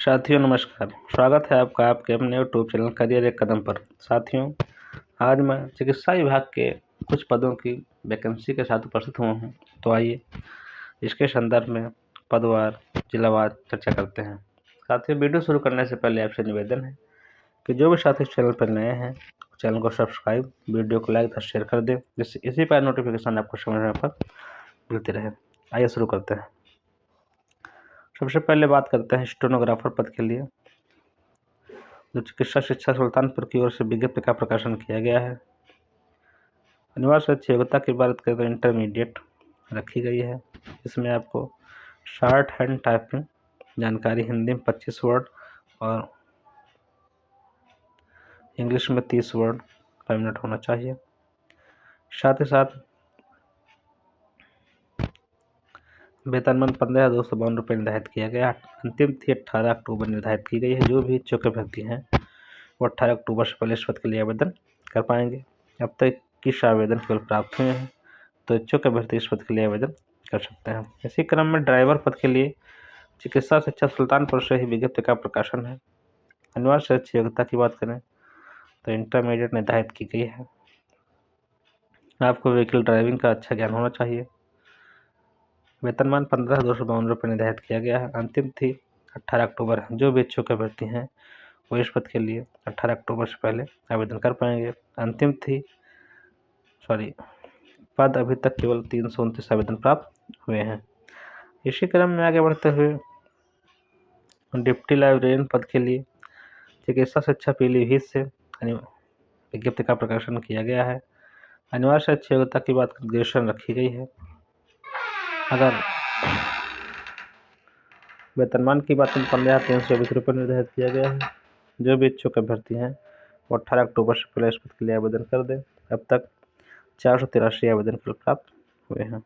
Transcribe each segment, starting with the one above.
साथियों नमस्कार। स्वागत है आपका आपके अपने यूट्यूब चैनल करियर एक कदम पर। साथियों, आज मैं चिकित्सा विभाग के कुछ पदों की वैकेंसी के साथ उपस्थित हुआ हूँ। तो आइए इसके संदर्भ में पदवार जिलावार चर्चा करते हैं। साथियों, वीडियो शुरू करने से पहले आपसे निवेदन है कि जो भी साथी चैनल पर नए हैं चैनल को सब्सक्राइब, वीडियो को लाइक और शेयर कर दें, जिससे इसी पर नोटिफिकेशन आपको समय पर मिलती रहे। आइए शुरू करते हैं। सबसे पहले बात करते हैं स्टेनोग्राफर पद के लिए, जो चिकित्सा शिक्षा सुल्तानपुर की ओर से विज्ञप्ति का प्रकाशन किया गया है। अनिवार्य अच्छी योग्यता की बात करें तो इंटरमीडिएट रखी गई है। इसमें आपको शॉर्ट हैंड टाइपिंग जानकारी हिंदी में 25 वर्ड और इंग्लिश में 30 वर्ड पर मिनट होना चाहिए। साथ ही साथ वेतनमान 15,252 रुपये निर्धारित किया गया। अंतिम तिथि 18 अक्टूबर निर्धारित की गई है। जो भी इच्छुक अभ्यर्थी हैं वो 18 अक्टूबर से पहले इस पद के लिए आवेदन कर पाएंगे। अब तक 21 आवेदन केवल प्राप्त हुए हैं, तो इच्छुक अभ्यर्थी इस पद के लिए आवेदन कर सकते हैं। इसी क्रम में ड्राइवर पद के लिए चिकित्सा शिक्षा सुल्तानपुर से ही विज्ञप्ति का प्रकाशन है। अनिवार्य से अच्छी योग्यता की बात करें तो इंटरमीडिएट निर्धारित की गई है। आपको व्हीकल ड्राइविंग का अच्छा ज्ञान होना चाहिए। वेतनमान 15,252 रुपये निर्धारित किया गया है। अंतिम तिथि 18 अक्टूबर है। जो भी इच्छुक अभ्यर्थी हैं वो इस पद के लिए 18 अक्टूबर से पहले आवेदन कर पाएंगे। अंतिम तिथि पद अभी तक केवल 329 आवेदन प्राप्त हुए हैं। इसी क्रम में आगे बढ़ते हुए डिप्टी लाइब्रेरियन पद के लिए चिकित्सा शिक्षा पीलीभीत से विज्ञप्ति का प्रकाशन किया गया है। अनिवार्य से अच्छी योग्यता की बात ग्रेजुएशन रखी गई है। अगर वेतनमान की बात करें 15,324 रुपये निर्धारित किया गया है। जो भी इच्छुक अभ्यर्थी हैं वो 18 अक्टूबर से पहले इस पद के लिए आवेदन कर दें। अब तक 483 आवेदन फल प्राप्त हुए हैं।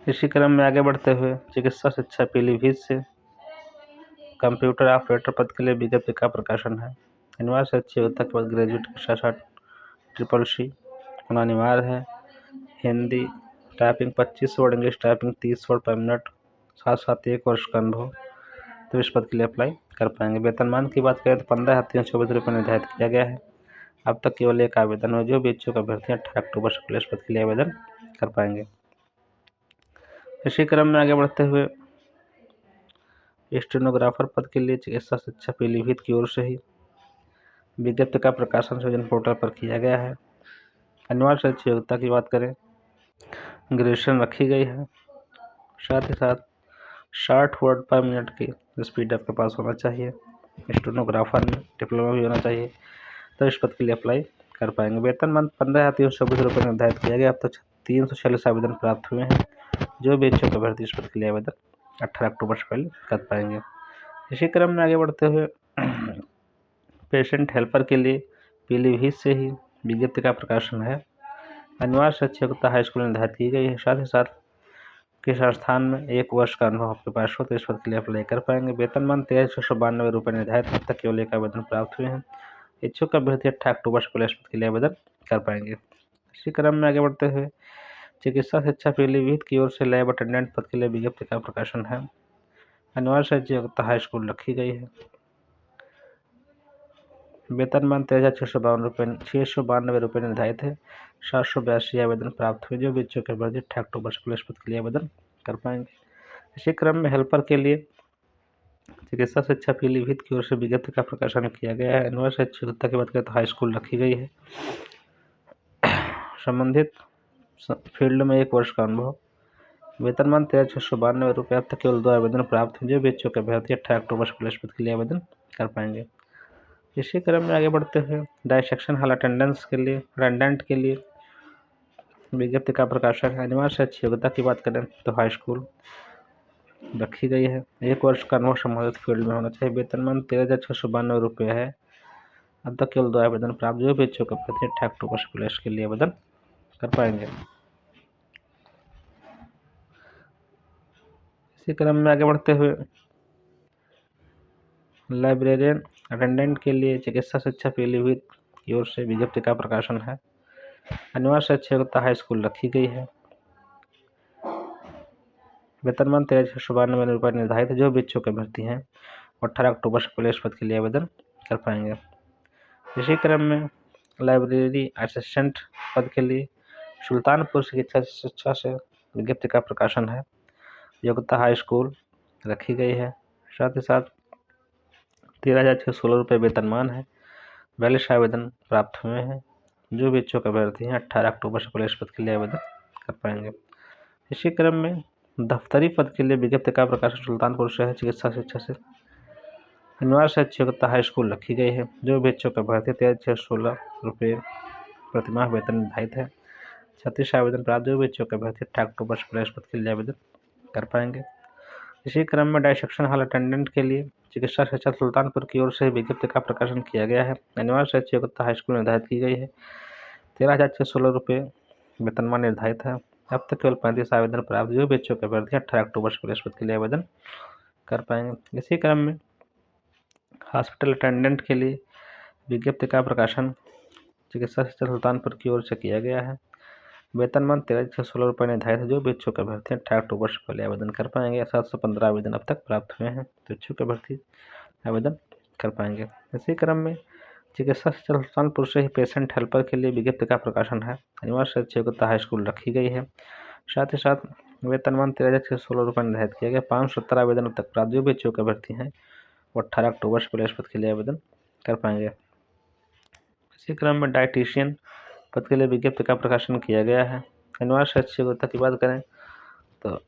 इसी क्रम में आगे बढ़ते हुए चिकित्सा शिक्षा पीलीभीत से कंप्यूटर ऑपरेटर पद के लिए विज्ञप्ति का प्रकाशन है। अनिवार्य से अच्छी योग्यता के बाद ग्रेजुएट के साथ साथ CCC होना अनिवार्य है। Hindi typing 25 word, English typing 30 word पर मिनट, साथ साथ 1 वर्ष का अनुभव, तो इस पद के लिए अप्लाई कर पाएंगे। वेतनमान की बात करें तो 15,324 रुपये निर्धारित किया गया है। अब तक केवल एक आवेदन है। जो भी इच्छुक अभ्यर्थी 18 अक्टूबर से पहले इस पद के लिए आवेदन कर पाएंगे। इसी क्रम में आगे बढ़ते हुए स्टेनोग्राफर पद के लिए चिकित्सा शिक्षा पीलीभीत की ओर से ही विज्ञप्ति का प्रकाशन सृजन पोर्टल पर किया गया है। अनिवार्य से अच्छी योग्यता की बात करें ग्रेजुएशन रखी गई है। साथ ही साथ 60 वर्ड पर मिनट की स्पीड आपके पास होना चाहिए। स्टेनोग्राफर में डिप्लोमा भी होना चाहिए, तो इस पद के लिए अप्लाई कर पाएंगे। वेतनमान 15,324 रुपये निर्धारित किया गया। अब तक 346 आवेदन प्राप्त हुए हैं। जो भी इच्छुक अभ्यर्थी इस पद के लिए आवेदन 18 अक्टूबर से पहले कर पाएंगे। इसी क्रम में आगे बढ़ते हुए पेशेंट हेल्पर के लिए पीलीभीत से ही विज्ञप्ति का प्रकाशन है। अनिवार्य से अच्छी योग्यता हाई स्कूल निर्धारित की गई है। साथ ही साथ किस स्थान में 1 वर्ष का अनुभव आपके पास हो तो इस पद के लिए अप्लाई कर पाएंगे। वेतनमान 13,692 रुपये निर्धारित। अब तक केवल एक आवेदन प्राप्त हुए हैं। इच्छुक अभ्यर्थी 18 अक्टूबर से पहले इस पद के लिए आवेदन कर पाएंगे। इसी क्रम में आगे बढ़ते हुए चिकित्सा शिक्षा पीलीभीत की ओर से लैब अटेंडेंट पद के लिए विज्ञप्ति का प्रकाशन है। अनिवार्य से अच्छी योग्यता हाई स्कूल रखी गई है। वेतनमान 13,692 रुपये निर्धारित है। 782 आवेदन प्राप्त हुए। जो भी इच्छुक अभ्यर्थी 18 अक्टूबर से पहले इस पद के लिए आवेदन कर पाएंगे। इसी क्रम में हेल्पर के लिए चिकित्सा शिक्षा पीलीभीत की ओर से विज्ञप्ति का प्रकाशन किया गया है। अनिवार्य से अच्छी योग्यता की बात करें तो हाई स्कूल रखी गई है। संबंधित फील्ड में 1 वर्ष का अनुभव। वेतनमान 13,692 रुपये। अब तक केवल 2 आवेदन प्राप्त हुए। जो भी इच्छुक अभ्यर्थी 18 अक्टूबर से पहले इस पद के लिए आवेदन कर पाएंगे। इसी क्रम में आगे बढ़ते हुए डायसेक्शन हॉल अटेंडेंट के लिए विज्ञप्ति का प्रकाशन है। अनिवार्य से अच्छी योग्यता की बात करें तो हाई स्कूल रखी गई है। 1 वर्ष का अनुभव संबंधित फील्ड में होना चाहिए। वेतनमान 13,692 रुपये है। अब तक केवल 2 आवेदन प्राप्त। जो भी इच्छुक अभ्यर्थी 18 अक्टूबर से पहले इसके लिए आवेदन कर पाएंगे। इसी क्रम में आगे बढ़ते हुए लाइब्रेरियन अटेंडेंट के लिए चिकित्सा शिक्षा पीलीभीत की ओर से विज्ञप्ति का प्रकाशन है। अनिवार्य से अच्छी योग्यता हाई स्कूल रखी गई है। वेतनमान 13,692 रुपये निर्धारित है। जो भी इच्छुक अभ्यर्थी हैं 18 अक्टूबर से पुलिस पद के लिए आवेदन कर पाएंगे। इसी क्रम में लाइब्रेरी असिस्टेंट पद के लिए सुल्तानपुर शिक्षा से विज्ञप्ति का प्रकाशन है। योग्यता हाई स्कूल रखी गई है। साथ ही साथ 13,616 रुपये वेतनमान है। 42 आवेदन प्राप्त हुए हैं। जो भी इच्छुक अभ्यर्थी हैं 18 अक्टूबर से पुलिस पद के लिए आवेदन कर पाएंगे। इसी क्रम में दफ्तरी पद के लिए विज्ञप्ति का प्रकाशन सुल्तानपुर शहर चिकित्सा शिक्षा से अनिवार्य से योग्यता हाई स्कूल रखी गई है। जो भी इच्छुक अभ्यर्थी 13,616 रुपये प्रतिमाह वेतन निर्धारित है। 36 आवेदन प्राप्त। जो भी इच्छुक अभ्यर्थी 18 अक्टूबर से पुलिस पद के लिए आवेदन कर पाएंगे। इसी क्रम में डायसेक्शन हॉल अटेंडेंट के लिए चिकित्सा शिक्षा सुल्तानपुर की ओर से विज्ञप्ति का प्रकाशन किया गया है। अनिवार्य से योग्यता हाई स्कूल निर्धारित की गई है। 13,616 रुपये वेतनमान निर्धारित है। अब तक केवल 35 आवेदन प्राप्त। जो भी इच्छुक अभ्यर्थी 18 अक्टूबर से पुलिस पद के लिए आवेदन कर पाएंगे। इसी क्रम में हॉस्पिटल अटेंडेंट के लिए विज्ञप्ति का प्रकाशन चिकित्सा शिक्षा सुल्तानपुर की ओर से किया गया है। वेतनमान 13,616 रुपये निर्धारित है। जो भी इच्छुक अभ्यर्थी 18 अक्टूबर से पहले आवेदन कर पाएंगे। 715 आवेदन अब तक प्राप्त हुए हैं, तो इच्छुक अभ्यर्थी आवेदन कर पाएंगे। इसी क्रम में चिकित्सा शिक्षा सुल्तानपुर से ही पेशेंट हेल्पर के लिए विज्ञप्ति का प्रकाशन है। अनिवार्य से योग्यता हाई स्कूल रखी गई है। साथ ही साथ वेतनमान 13,616 रुपये निर्धारित किया गया। 570 आवेदन अब तक प्राप्त। जो भी इच्छुक अभ्यर्थी हैं वो 18 अक्टूबर से पुलिस पद के लिए आवेदन कर पाएंगे। इसी क्रम में डाइटिशियन पद के लिए विज्ञप्ति का प्रकाशन किया गया है। अनिवार्य से योग्यता की बात करें तो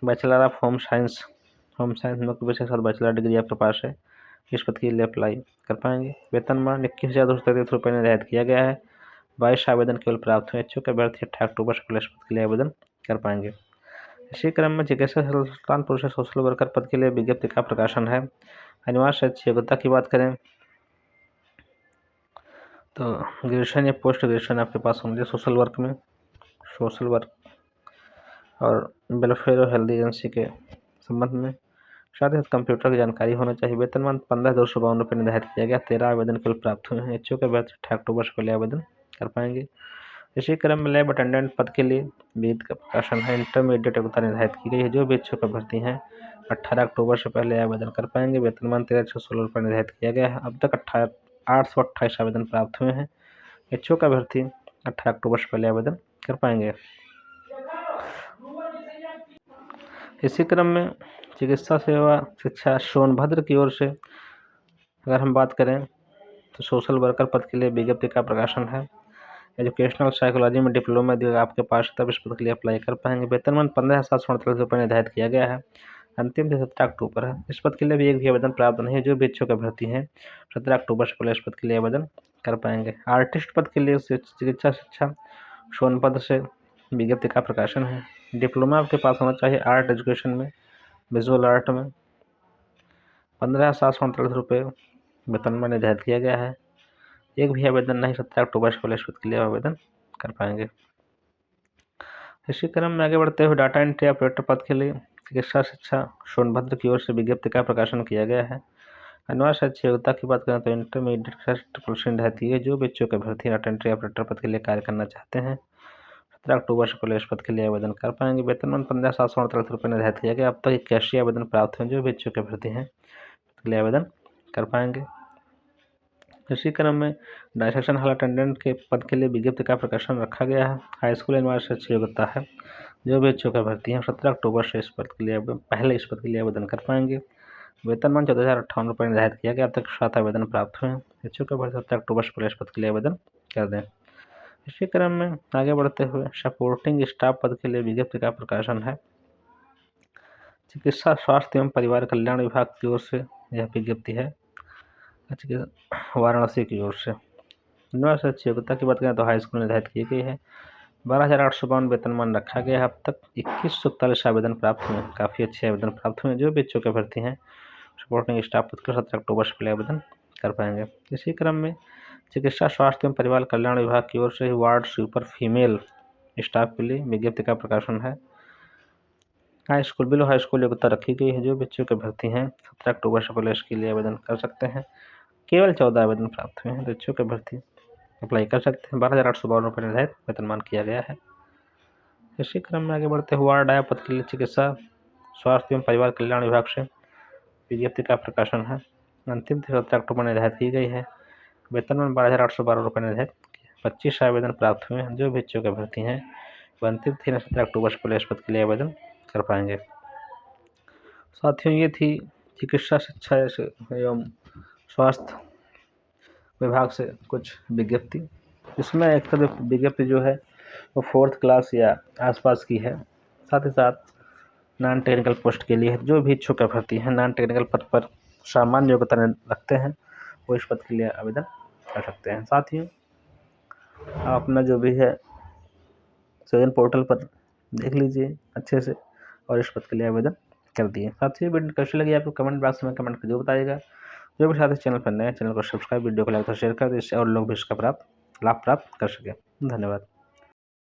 बैचलर ऑफ होम साइंस मुख्य विषय के साथ बैचलर डिग्री आपके पास है, इस पद के लिए अप्लाई कर पाएंगे। वेतनमान 21,233 रुपये निर्धारित किया गया है। 22 आवेदन केवल प्राप्त हुए। इच्छुक अभ्यर्थी 18 अक्टूबर से पुलिस पद के लिए आवेदन कर पाएंगे। इसी क्रम में चिकित्सा सुल्तानपुर से सोशल वर्कर पद के लिए विज्ञप्ति का प्रकाशन है। अनिवार्य से योग्यता की बात करें तो ग्रेजुएशन या पोस्ट ग्रेजुएशन आपके पास होंगे सोशल वर्क में, सोशल वर्क और वेलफेयर और हेल्थ एजेंसी के संबंध में। साथ ही साथ कंप्यूटर की जानकारी होना चाहिए। वेतनमान 15,252 रुपये निर्धारित किया गया। 13 आवेदन केवल प्राप्त हुए हैं। इच्छुक अभ्यर्थी 18 अक्टूबर से पहले आवेदन कर पाएंगे। इसी क्रम में लैब अटेंडेंट पद के लिए विज्ञप्ति का प्रकाशन है। इंटरमीडिएट योग्यता निर्धारित की गई है। जो भी इच्छुक अभ्यर्थी हैं 18 अक्टूबर से पहले आवेदन कर पाएंगे। वेतनमान 13,616 रुपये निर्धारित किया गया है। अब तक 828 आवेदन प्राप्त हुए हैं। इच्छुक अभ्यर्थी 18 अक्टूबर से पहले आवेदन कर पाएंगे। इसी क्रम में चिकित्सा सेवा शिक्षा सोनभद्र की ओर से अगर हम बात करें तो सोशल वर्कर पद के लिए विज्ञप्ति का प्रकाशन है। एजुकेशनल साइकोलॉजी में डिप्लोमा यदि आपके पास तब इस पद के लिए अप्लाई कर पाएंगे। वेतनमान 15,748 रुपये निर्धारित किया गया है। अंतिम तिथि 17 अक्टूबर है। इस पद के लिए भी एक भी आवेदन प्राप्त नहीं है। जो भी इच्छुक अभ्यर्थी हैं 17 अक्टूबर से पहले इस पद के लिए आवेदन कर पाएंगे। आर्टिस्ट पद के लिए चिकित्सा शिक्षा सोनभद्र से विज्ञप्ति का प्रकाशन है। डिप्लोमा आपके पास होना चाहिए आर्ट एजुकेशन में, विजुअल आर्ट में। 15,748 रुपये वेतनमान निर्धारित किया गया है। एक भी आवेदन नहीं। 17 अक्टूबर से पहले इस पद के लिए आवेदन कर पाएंगे। इसी क्रम में आगे बढ़ते हुए डाटा एंट्री ऑपरेटर पद के लिए चिकित्सा शिक्षा सोनभद्र की ओर से विज्ञप्ति का प्रकाशन किया गया है। अनिवार्य योग्यता की बात करें तो इंटरमीडिएट रहती है। जो भी इच्छुक अभ्यर्थी डाटा एंट्री ऑपरेटर पद के लिए कार्य करना चाहते हैं 17 अक्टूबर से पहले इस पद के लिए आवेदन कर पाएंगे। वेतनमान 15,748 रुपये निर्धारित किया गया। अब तक 81 आवेदन प्राप्त हुए। जो भी इच्छुक अभ्यर्थी हैं के लिए आवेदन कर पाएंगे। इसी क्रम में डायसेक्शन हॉल अटेंडेंट के पद के लिए विज्ञप्ति का प्रकाशन रखा गया है। हाई स्कूल अनिवार्य से अच्छी योग्यता है। जो भी इच्छुक अभ्यर्थी हैं 17 अक्टूबर से इस पद के लिए पहले इस पद के लिए आवेदन कर पाएंगे। वेतनमान 14,058 रुपये निर्धारित किया गया। अब तक 7 आवेदन प्राप्त हुए हैं। इच्छुक अभ्यर्थी 17 अक्टूबर से पहले इस पद के लिए आवेदन कर दें। इसी क्रम में आगे बढ़ते हुए सपोर्टिंग स्टाफ पद के लिए विज्ञप्ति का प्रकाशन है। चिकित्सा स्वास्थ्य एवं परिवार कल्याण विभाग की ओर से यह विज्ञप्ति है, वाराणसी की ओर से। अच्छी योग्यता की बात करें तो हाई स्कूल निर्धारित की गई है। 12,852 वेतनमान रखा गया है। अब तक 2141 आवेदन प्राप्त हुए। काफ़ी अच्छे आवेदन प्राप्त हुए। जो भी इच्छुक अभ्यर्थी हैं सपोर्टिंग स्टाफ पद के 17 अक्टूबर से पहले आवेदन कर पाएंगे। इसी क्रम में चिकित्सा स्वास्थ्य एवं परिवार कल्याण विभाग की ओर से वार्ड स्वीपर फीमेल स्टाफ के लिए विज्ञप्ति का प्रकाशन है। High school below high school योग्यता रखी गई है। जो भी इच्छुक अभ्यर्थी हैं 17 अक्टूबर से पहले इसके लिए आवेदन कर सकते हैं। केवल 14 आवेदन प्राप्त हुए हैं, तो इच्छुक अभ्यर्थी अप्लाई कर सकते हैं। 12,852 रुपये निर्धारित वेतनमान किया गया है। इसी क्रम में आगे बढ़ते हुए वार्ड आया पद के लिए चिकित्सा स्वास्थ्य एवं परिवार कल्याण विभाग से विज्ञप्ति का प्रकाशन है। अंतिम तिथि 17 अक्टूबर निर्धारित की गई है। वेतन में 12,812 रुपये निर्धारित। 25 आवेदन प्राप्त हुए हैं। जो भी इच्छुक अभ्यर्थी हैं वह अंतिम तिथि 17 अक्टूबर से पहले इस पद के लिए आवेदन कर पाएंगे। साथियों, ये थी चिकित्सा शिक्षा एवं स्वास्थ्य विभाग से कुछ विज्ञप्ति। इसमें एक विज्ञप्ति जो है वो 4th क्लास या आसपास की है। साथ ही साथ नॉन टेक्निकल पोस्ट के लिए जो भी इच्छुक अभ्यर्थी हैं नॉन टेक्निकल पद पर सामान्य योग्यता रखते हैं वो इस पद के लिए आवेदन कर सकते हैं। साथियों, आप अपना जो भी है सृजन पोर्टल पर देख लीजिए अच्छे से और इस पद के लिए आवेदन कर दिए। साथियों, वीडियो कैसी लगी आपको कमेंट बॉक्स में कमेंट करके बताइएगा। जो भी साथी चैनल पर नए चैनल को सब्सक्राइब, वीडियो को लाइक और शेयर कर दें, इससे और लोग भी इसका लाभ प्राप्त कर सकें। धन्यवाद।